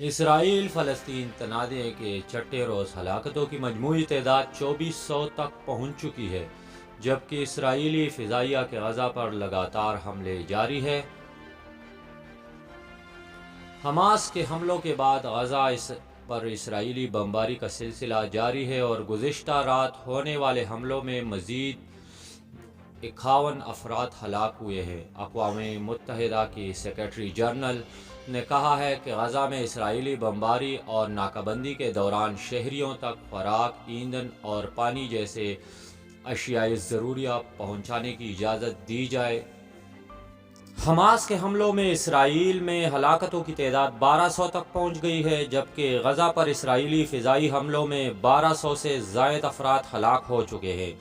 اسرائیل فلسطین تنازع کے چھٹے روز ہلاکتوں کی مجموعی تعداد 2400 تک پہنچ چکی ہے، جبکہ اسرائیلی فضائیہ کے غزہ پر لگاتار حملے جاری ہیں۔ حماس کے حملوں کے بعد غزہ پر اسرائیلی بمباری کا سلسلہ جاری ہے اور گزشتہ رات ہونے والے حملوں میں مزید 51 افراد ہلاک ہوئے ہیں۔ اقوام متحدہ کی سیکرٹری جنرل نے کہا ہے کہ غزہ میں اسرائیلی بمباری اور ناکہ بندی کے دوران شہریوں تک خوراک، ایندھن اور پانی جیسے اشیاء ضروریہ پہنچانے کی اجازت دی جائے۔ حماس کے حملوں میں اسرائیل میں ہلاکتوں کی تعداد 1200 تک پہنچ گئی ہے، جبکہ غزہ پر اسرائیلی فضائی حملوں میں 1200 سے زائد افراد ہلاک ہو چکے ہیں۔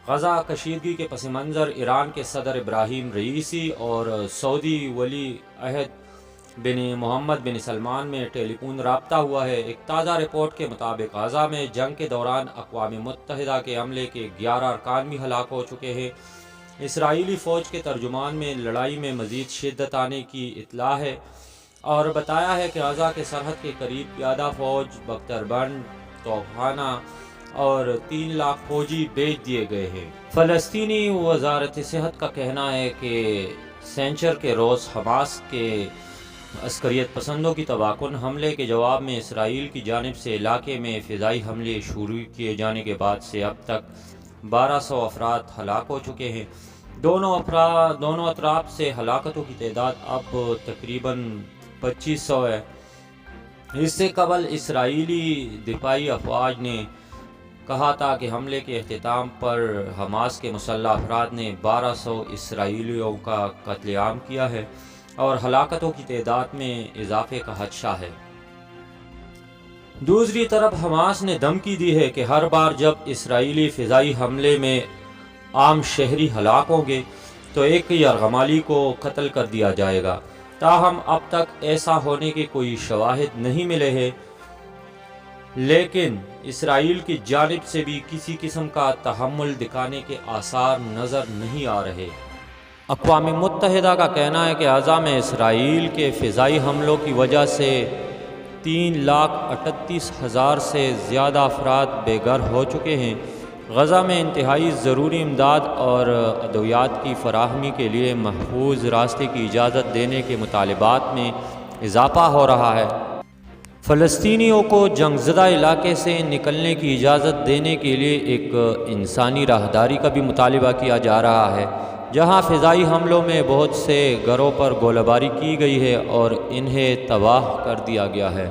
غزہ کشیدگی کے پس منظر ایران کے صدر ابراہیم رئیسی اور سعودی ولی عہد بن محمد بن سلمان میں ٹیلی فون رابطہ ہوا ہے۔ ایک تازہ رپورٹ کے مطابق غزہ میں جنگ کے دوران اقوام متحدہ کے عملے کے 11 ارکان بھی ہلاک ہو چکے ہیں۔ اسرائیلی فوج کے ترجمان میں لڑائی میں مزید شدت آنے کی اطلاع ہے اور بتایا ہے کہ غزہ کے سرحد کے قریب پیادہ فوج، بختر بند، توپخانہ اور 3 لاکھ فوجی بھیج دیے گئے ہیں۔ فلسطینی وزارت صحت کا کہنا ہے کہ سنیچر کے روز حماس کے عسکریت پسندوں کی تباہ حملے کے جواب میں اسرائیل کی جانب سے علاقے میں فضائی حملے شروع کیے جانے کے بعد سے اب تک 1200 افراد ہلاک ہو چکے ہیں۔ دونوں اطراف سے ہلاکتوں کی تعداد اب تقریباً 2500 ہے۔ اس سے قبل اسرائیلی دفاعی افواج نے کہا تھا کہ حملے کے اختتام پر حماس کے مسلح افراد نے 1200 اسرائیلیوں کا قتل عام کیا ہے اور ہلاکتوں کی تعداد میں اضافے کا خدشہ ہے۔ دوسری طرف حماس نے دھمکی دی ہے کہ ہر بار جب اسرائیلی فضائی حملے میں عام شہری ہلاک ہوں گے تو ایک یرغمالی کو قتل کر دیا جائے گا۔ تاہم اب تک ایسا ہونے کے کوئی شواہد نہیں ملے ہیں، لیکن اسرائیل کی جانب سے بھی کسی قسم کا تحمل دکھانے کے آثار نظر نہیں آ رہے۔ اقوام متحدہ کا کہنا ہے کہ غزہ میں اسرائیل کے فضائی حملوں کی وجہ سے 3,38,000 سے زیادہ افراد بے گھر ہو چکے ہیں۔ غزہ میں انتہائی ضروری امداد اور ادویات کی فراہمی کے لیے محفوظ راستے کی اجازت دینے کے مطالبات میں اضافہ ہو رہا ہے۔ فلسطینیوں کو جنگ زدہ علاقے سے نکلنے کی اجازت دینے کے لیے ایک انسانی راہداری کا بھی مطالبہ کیا جا رہا ہے، جہاں فضائی حملوں میں بہت سے گھروں پر گولہ باری کی گئی ہے اور انہیں تباہ کر دیا گیا ہے۔